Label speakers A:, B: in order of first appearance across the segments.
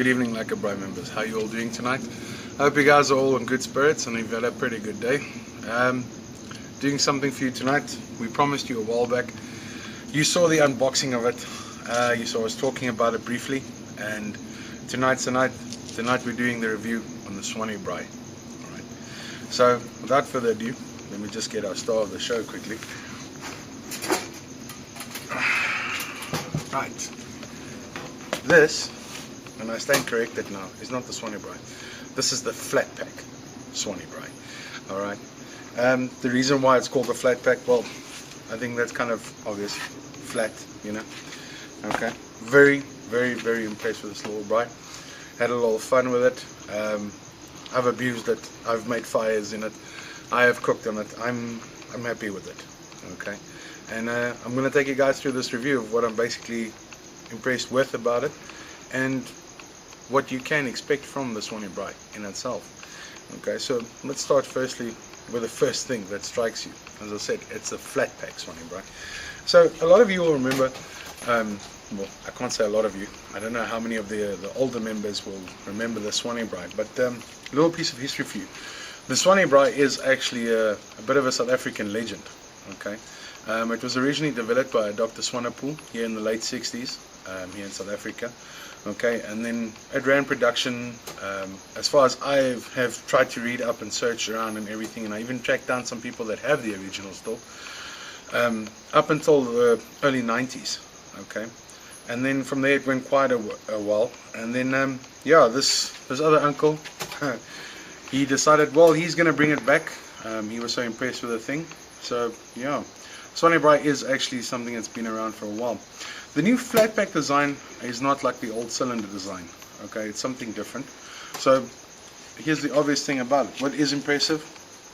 A: Good evening, Like a Braai members. How you all doing tonight? I hope you guys are all in good spirits and you've had a pretty good day. Doing something for you tonight. We promised you a while back. You saw the unboxing of it. You saw us talking about it briefly. And tonight's the night. Tonight we're doing the review on the Swanee Braai. Alright. So without further ado, let me just get our star of the show quickly. Right. This, and I stand corrected now, is not the Swanee Braai. This is the flat pack Swanee Braai. Alright. The reason why it's called the flat pack, well, I think that's kind of obvious. Flat, you know. Okay. Very, very, very impressed with this little braai. Had a lot of fun with it. I've abused it. I've made fires in it. I have cooked on it. I'm happy with it. Okay. And I'm going to take you guys through this review of what I'm basically impressed with about it and what you can expect from the Swanee Braai in itself. Okay, so let's start firstly with the first thing that strikes you. As I said, it's a flat pack Swanee Braai. So a lot of you will remember, well, I can't say a lot of you, I don't know how many of the older members will remember the Swanee Braai, but a little piece of history for you. The Swanee Braai is actually a bit of a South African legend. Okay. It was originally developed by Dr. Swanee here in the late 60s here in South Africa. Okay, and then it ran production as far as I have tried to read up and search around and everything, and I even tracked down some people that have the original still up until the early 90s. Okay, and then from there it went quite a while, and then yeah, this other uncle he decided, well, he's going to bring it back. He was so impressed with the thing. So yeah, Swanee Braai is actually something that's been around for a while. The new flat pack design is not like the old cylinder design. Okay, it's something different. So here's the obvious thing about it. What is impressive?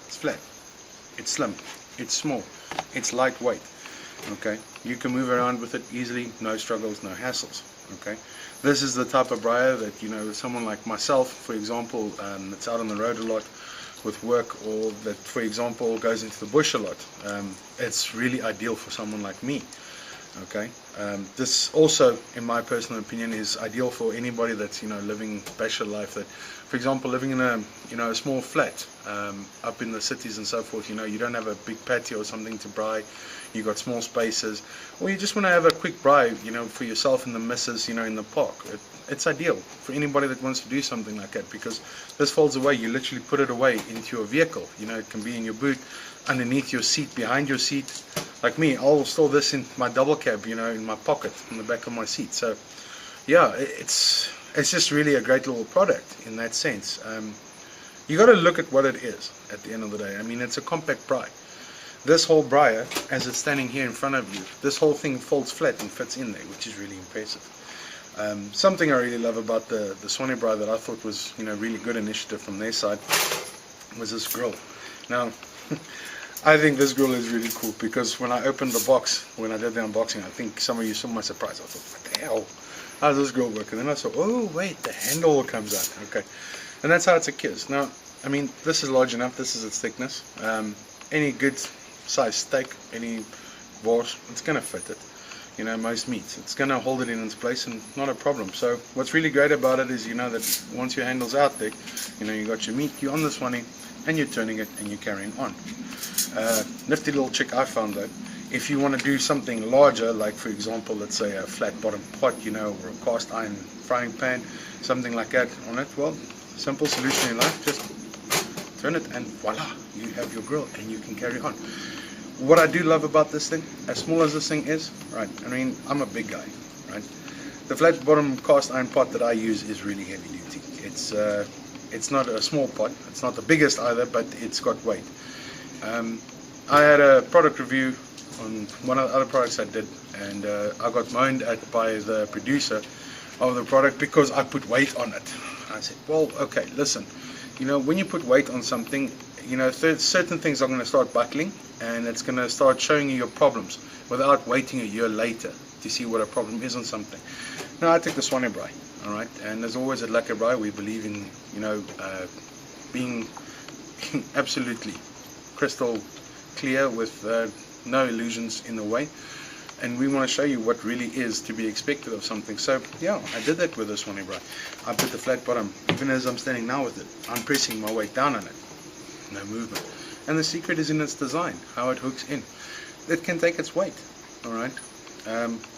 A: It's flat, it's slim, it's small, it's lightweight. Okay, you can move around with it easily, no struggles, no hassles. Okay, this is the type of braai that, you know, someone like myself, for example, that's out on the road a lot with work, or that, for example, goes into the bush a lot. It's really ideal for someone like me. Okay, this also, in my personal opinion, is ideal for anybody that's, you know, living bachelor life. That, for example, living in a, you know, a small flat up in the cities and so forth. You know, you don't have a big patio or something to braai. You got small spaces, or you just want to have a quick braai, you know, for yourself and the missus, you know, in the park. It's ideal for anybody that wants to do something like that, because this folds away. You literally put it away into your vehicle. You know, it can be in your boot, underneath your seat, behind your seat. Like me, I'll store this in my double cab, you know, in my pocket, in the back of my seat. So yeah, it's just really a great little product in that sense. You got to look at what it is at the end of the day. I mean, it's a compact braai. This whole braai, as it's standing here in front of you, this whole thing folds flat and fits in there, which is really impressive. Something I really love about the Swanee Braai that I thought was, you know, really good initiative from their side was this grill. Now, I think this grill is really cool, because when I opened the box, when I did the unboxing, I think some of you saw my surprise. I thought, what the hell? How does this grill work? And then I saw, oh wait, the handle comes out. Okay, and that's how it's a kiss. Now, I mean, this is large enough. This is its thickness. Any good size steak, any boars, it's gonna fit it. You know, most meats, it's gonna hold it in its place and not a problem. So what's really great about it is, you know, that once your handle's out there, you know, you got your meat, you're on this one, and you're turning it and you're carrying on. Nifty little trick I found though, if you want to do something larger, like for example, let's say a flat bottom pot, you know, or a cast iron frying pan, something like that on it, well, simple solution in life, just turn it and voila, you have your grill and you can carry on. What I do love about this thing, as small as this thing is, right, I mean, I'm a big guy, right? The flat bottom cast iron pot that I use is really heavy duty. It's not a small pot, it's not the biggest either, but it's got weight. I had a product review on one of the other products I did, and I got moaned at by the producer of the product because I put weight on it. I said, well, okay, listen, you know, when you put weight on something, you know, certain things are going to start buckling, and it's going to start showing you your problems without waiting a year later to see what a problem is on something. Now, I took the Swanee Braai, all right, and as always at Like a Braai, we believe in, you know, being absolutely crystal clear with no illusions in the way. and we want to show you what really is to be expected of something. So yeah, I did that with the Swanee Braai. I put the flat bottom, even as I'm standing now with it, I'm pressing my weight down on it, no movement. And the secret is in its design, how it hooks in. It can take its weight. Alright,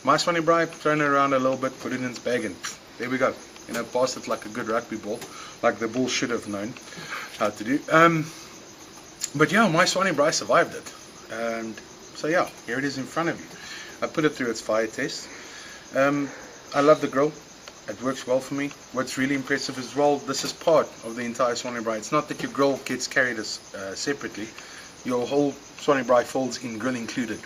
A: my Swanee Braai, thrown it around a little bit, put it in its bag, and there we go. You know, passed it like a good rugby ball, like the bull should have known how to do. But yeah, my Swanee Braai survived it, and so yeah, here it is in front of you. I put it through its fire test. I love the grill. It works well for me. What's really impressive as well, this is part of the entire Swanee Braai. It's not that your grill gets carried as separately. Your whole Swanee Braai folds in, grill included.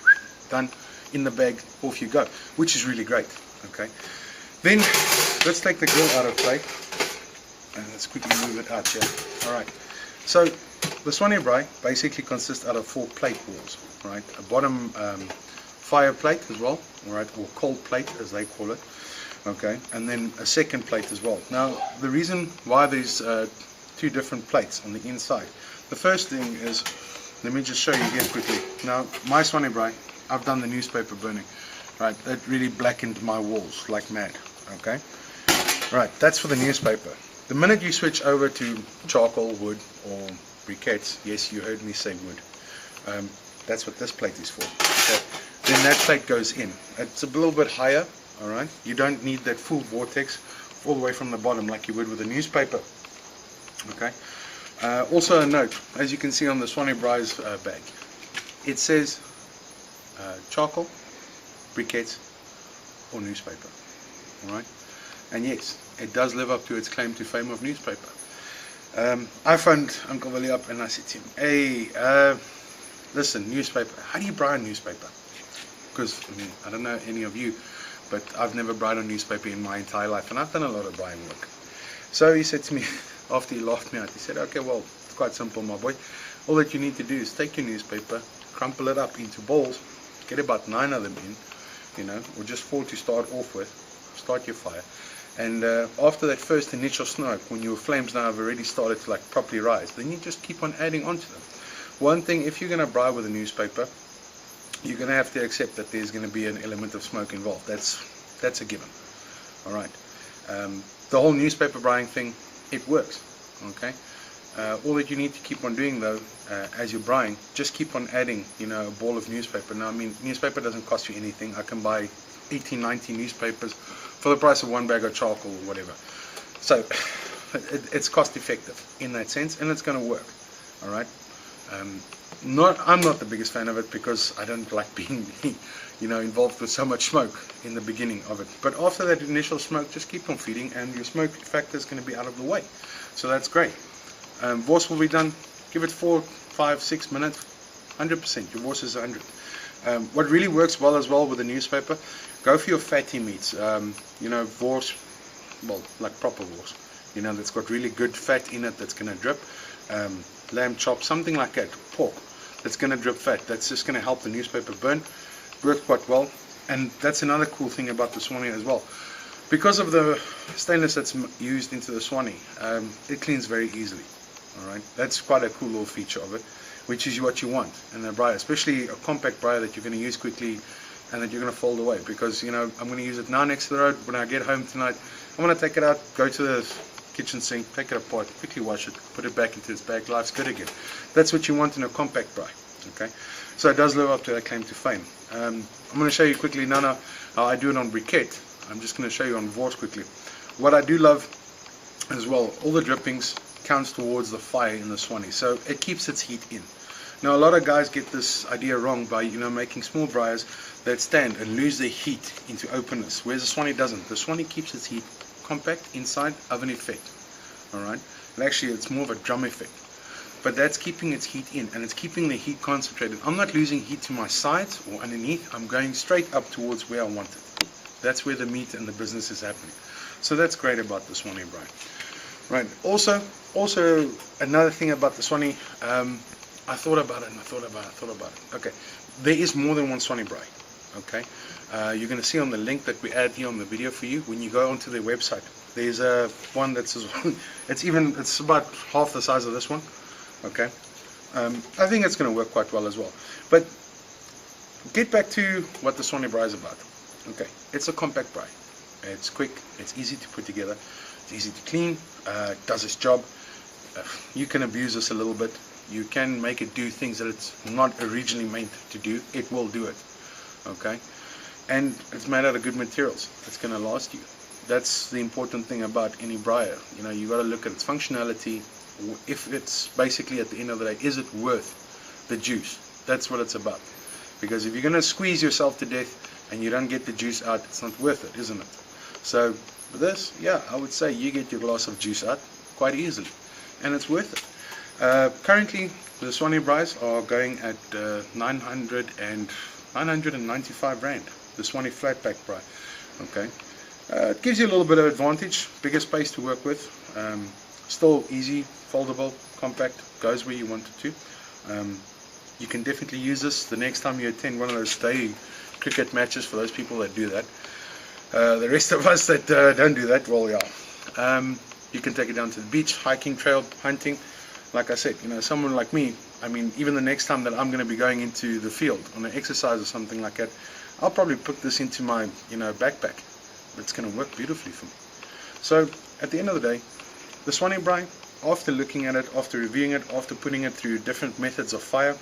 A: Done, in the bag, off you go, which is really great. Okay, then let's take the grill out of play and let's quickly move it out here. Alright, so the Swanee Braai basically consists out of 4 plate walls, right? A bottom fire plate as well, alright, or cold plate as they call it, okay, and then a second plate as well. Now the reason why there's 2 different plates on the inside, the first thing is, let me just show you here quickly. Now my Swanee Braai, I've done the newspaper burning, right? That really blackened my walls like mad, okay? Right, that's for the newspaper. The minute you switch over to charcoal, wood, or briquettes, yes, you heard me say wood, that's what this plate is for, okay? Then that plate goes in. It's a little bit higher, alright? You don't need that full vortex all the way from the bottom like you would with a newspaper, okay? Also a note, as you can see on the Swanee Braai's bag, it says charcoal, briquettes, or newspaper. Alright? And yes, it does live up to its claim to fame of newspaper. I phoned Uncle Willie up and I said to him, hey, listen, newspaper, how do you braai on newspaper? Because, I mean, I don't know any of you, but I've never braaied on newspaper in my entire life, and I've done a lot of braaiing work. So he said to me, after he laughed me out, he said, okay, well, it's quite simple, my boy. All that you need to do is take your newspaper, crumple it up into balls, get about 9 of them in, you know, or just 4 to start off with, start your fire. And after that first initial smoke, when your flames now have already started to like properly rise, then you just keep on adding onto them. One thing, if you're going to braai with a newspaper, you're going to have to accept that there's going to be an element of smoke involved. That's a given. Alright. The whole newspaper braaiing thing, it works. Okay. All that you need to keep on doing though, as you're braaiing, just keep on adding, you know, a ball of newspaper. Now, I mean, newspaper doesn't cost you anything. I can buy 18, 19 newspapers for the price of 1 bag of charcoal or whatever. So it's cost effective in that sense, and it's going to work. All right. I'm not the biggest fan of it because I don't like being, you know, involved with so much smoke in the beginning of it. But after that initial smoke, just keep on feeding, and your smoke factor is going to be out of the way. So that's great. Wors will be done. Give it 4, 5, 6 minutes. 100%. Your wors is 100. What really works well as well with the newspaper, go for your fatty meats. You know, wors, well, like proper wors. You know, that's got really good fat in it that's going to drip. Lamb chop, something like that. Pork that's going to drip fat. That's just going to help the newspaper burn. Works quite well. And that's another cool thing about the Swanee as well. Because of the stainless that's used into the Swanee, it cleans very easily. Alright, that's quite a cool little feature of it, which is what you want in a braai, especially a compact braai that you're going to use quickly and that you're going to fold away. Because, you know, I'm going to use it now next to the road. When I get home tonight, I'm going to take it out, go to the kitchen sink, take it apart, quickly wash it, put it back into its bag, life's good again. That's what you want in a compact braai. Okay, so it does live up to that claim to fame. I'm going to show you quickly now how I do it on briquette. I'm just going to show you on wors quickly. What I do love as well, all the drippings counts towards the fire in the Swanee, so it keeps its heat in. Now a lot of guys get this idea wrong by, you know, making small braaiers that stand and lose their heat into openness, whereas the Swanee doesn't. The Swanee keeps its heat compact inside, oven effect. Alright, and actually it's more of a drum effect, but that's keeping its heat in, and it's keeping the heat concentrated. I'm not losing heat to my sides or underneath. I'm going straight up towards where I want it. That's where the meat and the business is happening. So that's great about the Swanee braai. Right. Also another thing about the Swanee, I thought about it. Okay, there is more than one Swanee braai. Okay, you're going to see on the link that we add here on the video for you when you go onto their website. There's a one that's it's about half the size of this one. Okay, I think it's going to work quite well as well. But get back to what the Swanee Braai is about. Okay, it's a compact braai. It's quick, it's easy to put together, it's easy to clean, it does its job. You can abuse this a little bit. You can make it do things that it's not originally meant to do. It will do it. Okay, and it's made out of good materials. It's going to last you. That's the important thing about any braaier. You know, you got to look at its functionality. If it's basically at the end of the day, is it worth the juice? That's what it's about. Because if you're going to squeeze yourself to death and you don't get the juice out, it's not worth it, isn't it? So with this, yeah, I would say you get your glass of juice out quite easily, and it's worth it. Currently, the Swanee Braais are going at 995 Rand, the Swanee flat pack braai. Okay, it gives you a little bit of advantage, bigger space to work with, still easy, foldable, compact, goes where you want it to. You can definitely use this the next time you attend one of those day cricket matches, for those people that do that. The rest of us that don't do that, well, yeah. You can take it down to the beach, hiking, trail, hunting. Like I said, you know, someone like me, I mean, even the next time that I'm going to be going into the field on an exercise or something like that, I'll probably put this into my, you know, backpack. It's going to work beautifully for me. So at the end of the day, the Swanee Braai, after looking at it, after reviewing it, after putting it through different methods of fire,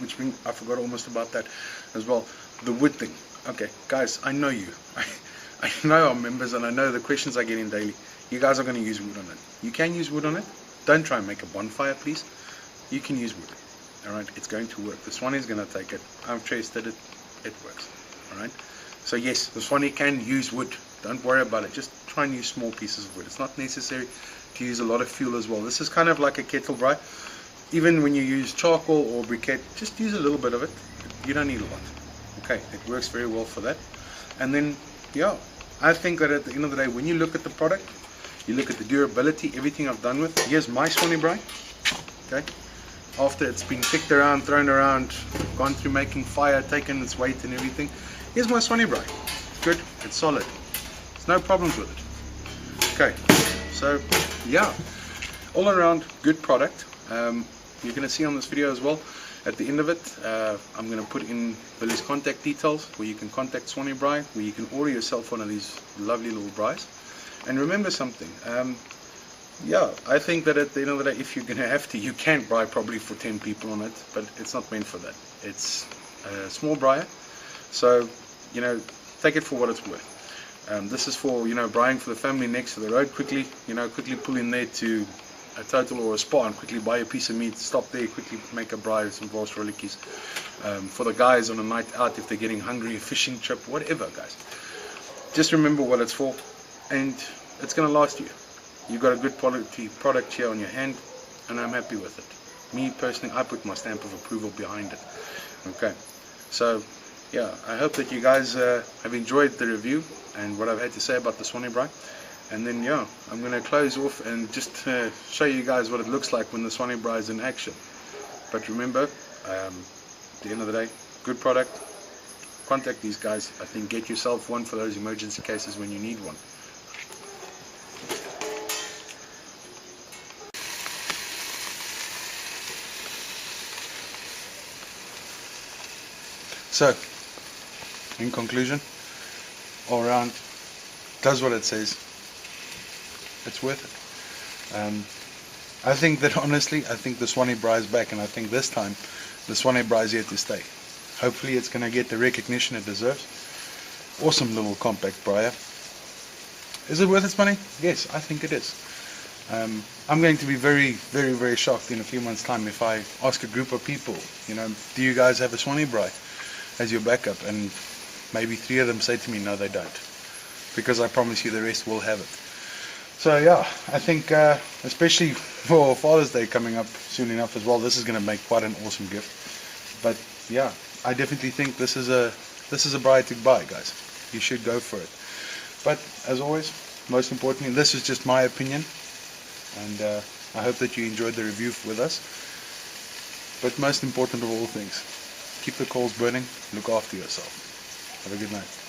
A: which I forgot almost about that as well, the wood thing. Okay, guys, I know you. I know our members, and I know the questions I get in daily. You guys are going to use wood on it. You can use wood on it. Don't try and make a bonfire, please. You can use wood. Alright, it's going to work. The Swanee is going to take it. I've tested it. It works. Alright. So yes, the Swanee can use wood. Don't worry about it. Just try and use small pieces of wood. It's not necessary to use a lot of fuel as well. This is kind of like a kettle braai. Even when you use charcoal or briquette, just use a little bit of it. You don't need a lot. Okay, it works very well for that. And then, yeah, I think that at the end of the day, when you look at the product, you look at the durability, everything I've done with. Here's my Swanee Braai. Okay, after it's been kicked around, thrown around, gone through making fire, taken its weight and everything. Here's my Swanee Braai. Good, it's solid. There's no problems with it. Okay, so yeah, all around good product. You're going to see on this video as well, at the end of it, I'm going to put in Billy's contact details where you can contact Swanee Braai, where you can order yourself one of these lovely little braais. And remember something, yeah, I think that at the end of the day, if you're going to have to, you can braai probably for 10 people on it, but it's not meant for that. It's a small braaier, so, you know, take it for what it's worth. This is for, you know, braaiing for the family next to the road, quickly, you know, quickly pull in there to a Total or a Spar and quickly buy a piece of meat, stop there, quickly make a braai with some vars rolletjies. For the guys on a night out, if they're getting hungry, a fishing trip, whatever, guys. Just remember what it's for, and it's going to last you. You've got a good quality product here on your hand, and I'm happy with it. Me personally, I put my stamp of approval behind it. Okay, so yeah, I hope that you guys have enjoyed the review and what I've had to say about the Swanee Braai. And then yeah, I'm going to close off and just show you guys what it looks like when the Swanee Braai is in action. But remember, at the end of the day, good product. Contact these guys. I think get yourself one for those emergency cases when you need one. So, in conclusion, all around, does what it says. It's worth it. I think that honestly, I think the Swanee Braai is back, and I think this time the Swanee Braai is here to stay. Hopefully it's going to get the recognition it deserves. Awesome little compact braaier. Is it worth its money? Yes, I think it is. I'm going to be very, very, very shocked in a few months' time if I ask a group of people, you know, do you guys have a Swanee Braai as your backup? And maybe 3 of them say to me, no, they don't. Because I promise you the rest will have it. So yeah, I think especially for Father's Day coming up soon enough as well, this is going to make quite an awesome gift. But yeah, I definitely think this is a braai to buy, guys. You should go for it. But as always, most importantly, this is just my opinion, and I hope that you enjoyed the review with us. But most important of all things, keep the coals burning, look after yourself. Have a good night.